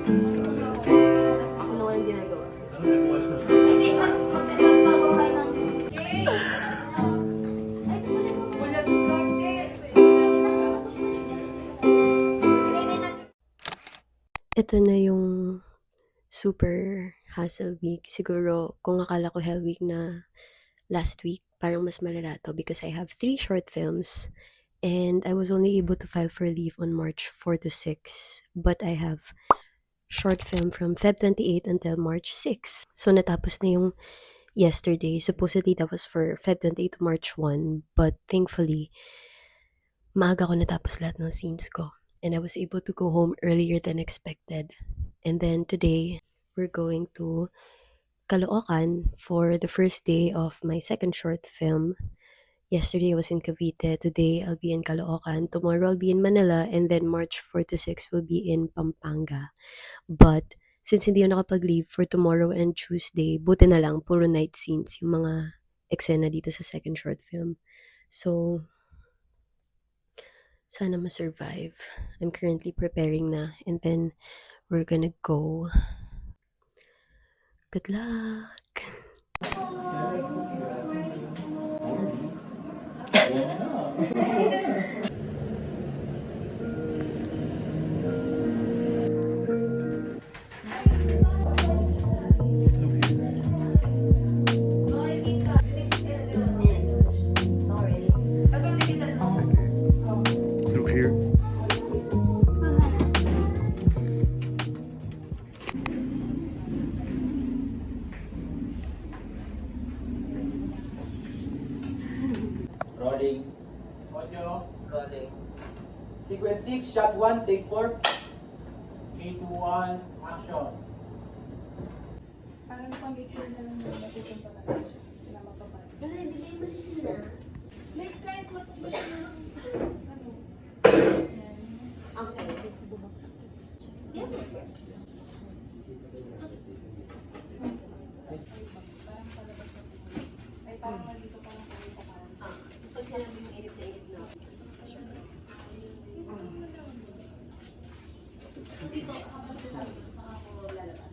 Ano ang ginagawa? Hindi, magbago kayo ng... Ito na yung super hassle week. Siguro, kung akala ko hell week na last week, parang mas malala to because I have 3 short films and I was only able to file for leave on March 4 to 6. But I have short film from Feb 28 until March 6. So, natapos na yung yesterday. Supposedly, that was for Feb 28 to March 1. But thankfully, maaga ko natapos lahat ng scenes ko. And I was able to go home earlier than expected. And then today, we're going to Caloocan for the first day of my second short film. Yesterday, I was in Cavite. Today, I'll be in Caloocan. Tomorrow, I'll be in Manila. And then March 4 to 6 will be in Pampanga. But since hindi ako nakapag-leave for tomorrow and Tuesday, buti na lang, puro night scenes yung mga eksena dito sa second short film. So, sana ma-survive. I'm currently preparing na. And then, we're gonna go. Good luck! Look here. Rolling. Audio, Rolling. Sequence 6, shot 1, take 4. 3, 2, 1, action. Parang pa-picture na lang yung matutunta na lang. Na mapapag. Wala, hindi kayo masisira. Like, kahit matutunta na lang. Ano? Okay, just bumagsak. Yeah, yes, sir. Parang palabas na. Ay, parang nandito parang palito parang. Pag sinabi yung edit na edit na. So dito, kapag sabi ko, saka ako lalabas.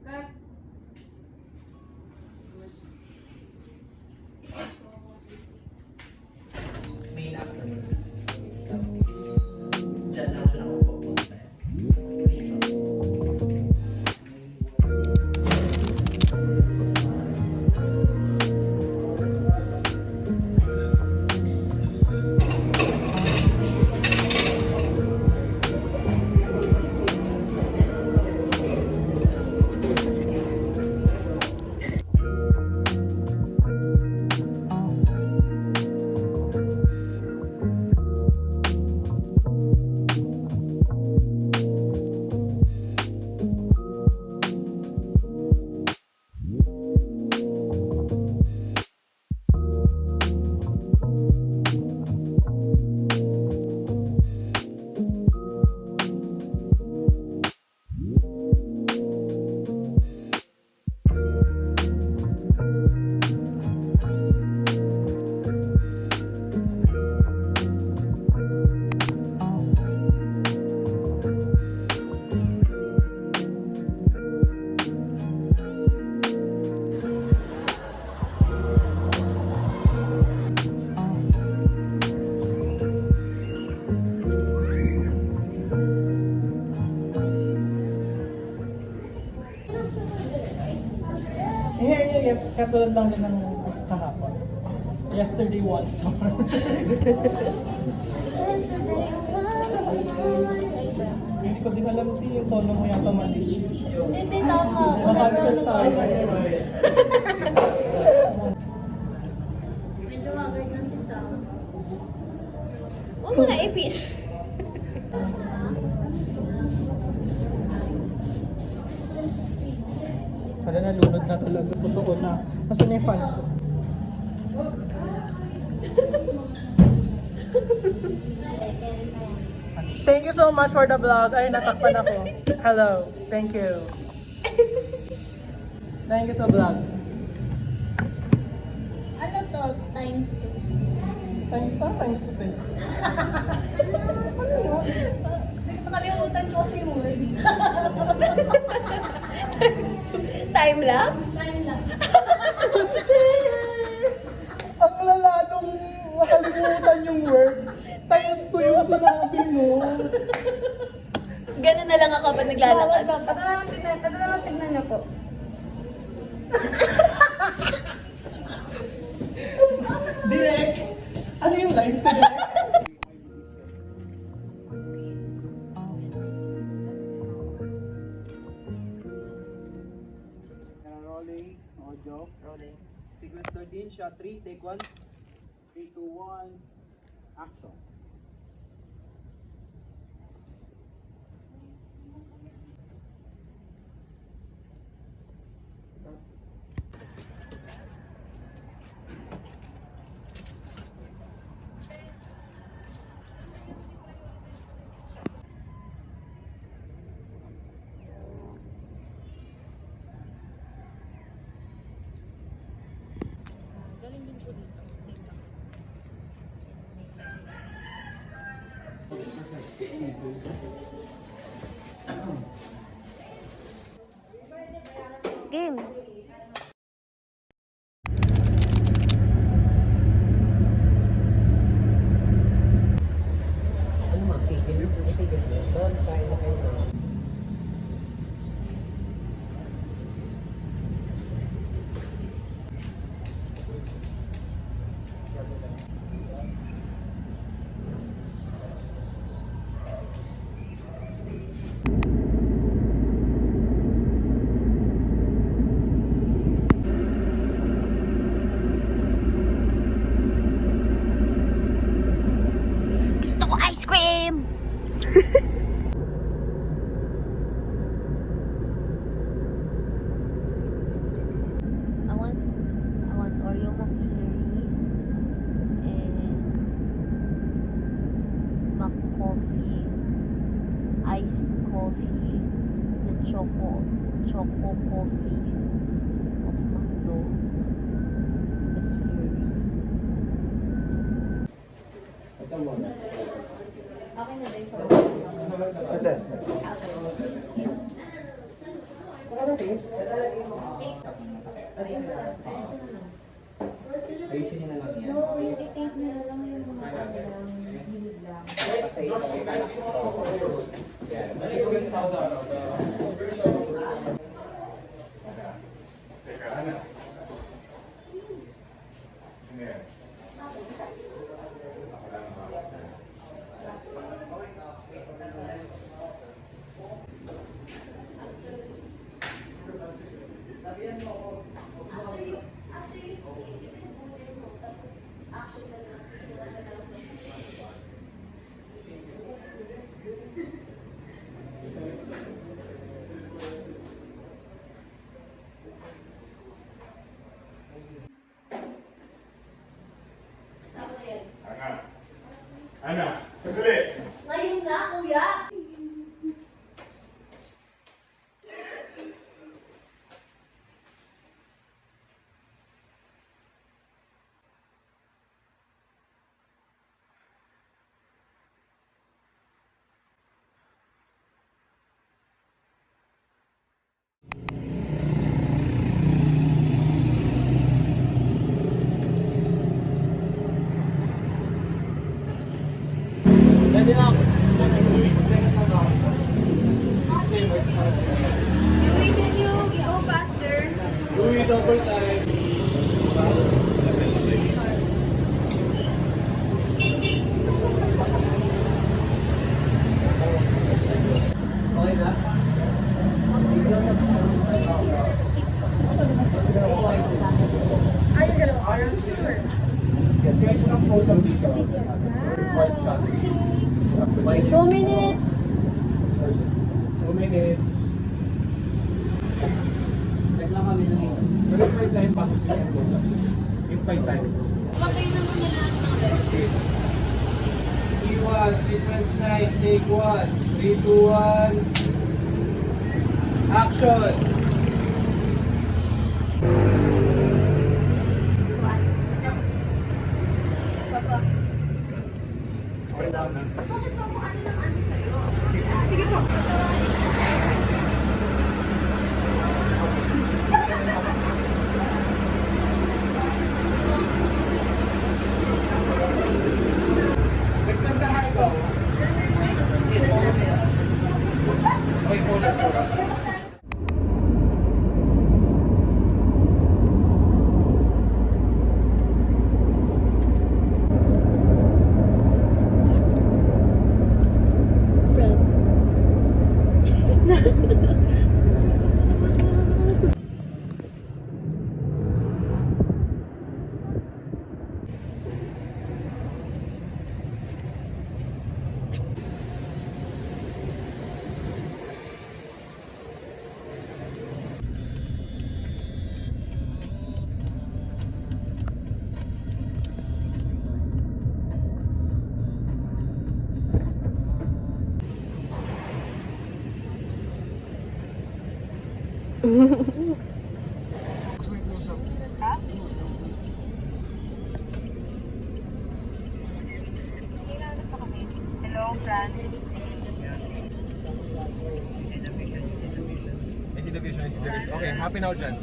Cut. Main actor. Diyan lang siya nakapupunta. Hair niya, yes, katulad lang din ng kahapon. Yesterday was star. Hindi ko din alam yung tono mo yata mali. Hindi, tama. Makancel tayo. Medyo haggard na si Sam. Huwag mo na ipin. Wala na, lunod na talaga. Totoo na. Masa na yung fan ko? Thank you so much for the vlog. Ay, natakpan ako. Hello. Thank you. Thank you sa vlog. Ano to? Times 2? Times pa, times 2. Nakalimutan ko si word. Time lapse? Time lapse. Ang lala nung nakalimutan yung word. Times 2 yung sinabi mo. Ganun na lang ako pag naglalakad. Ito na lang tignan niyo po. Direk! Ano yung lines na direk? Rolling. Audio. Rolling. Sequence 13, shot 3, take 1. 3, 2, 1. Action. Game! Gusto ko ice cream! I want Oreo McFlurry and Mac coffee, iced coffee, the choco coffee of McDo, the Flurry. Sa test. Ayusin niyo na lang yan. I-take nyo na lang yung mga hilig lang. Ano? Sandali! Ngayon na, kuya! Pwede na ako. Second na ako. Yuri, can you go faster? Louis, double time. Okay na? Two minutes! 2 minutes. Check lang kami ng Pero 5 time pa gusto niya po sa yung 5 time. Bakit naman na lahat ng T1, sequence 9, take 1. 3, 2, 1. Action! Papa. Hello, Fran. Okay, happy now dyan.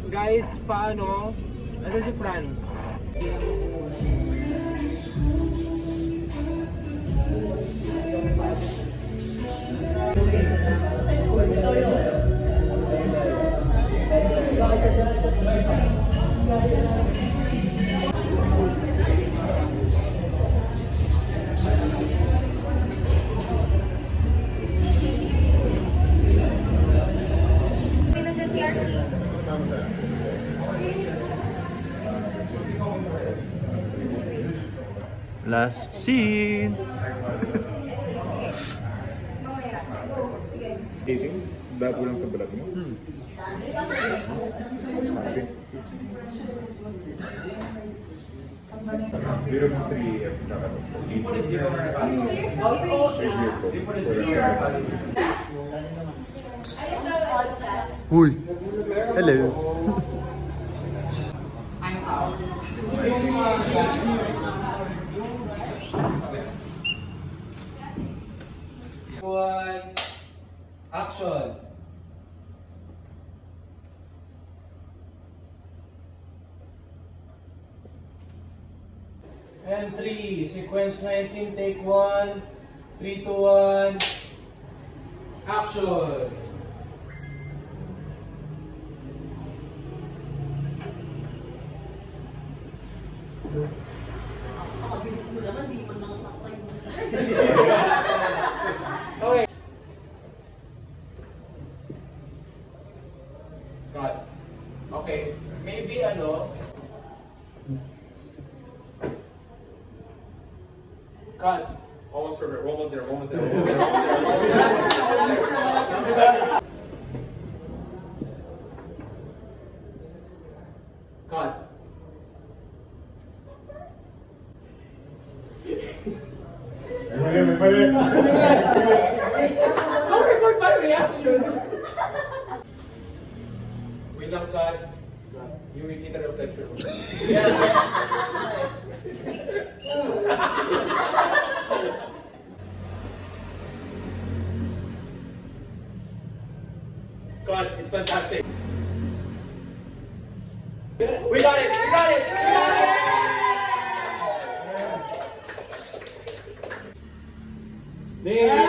Guys, paano? Ano si Fran? Last scene. Casing? Dabo lang sa balat mo? Sabi. Zero mo 3 at Uy. Hello. One, action! And 3, sequence 19, take 1, 3, 2, 1, action! Nakabilis mo naman, di man lang nakatay mo. Okay. Cut. Okay. Maybe ano? Cut. Almost perfect. We're almost there. We're almost there. Cut. Don't record my reaction. Wait lang, cut. Yung kita reflection. God, it's fantastic. We got it! We got it! We got it! There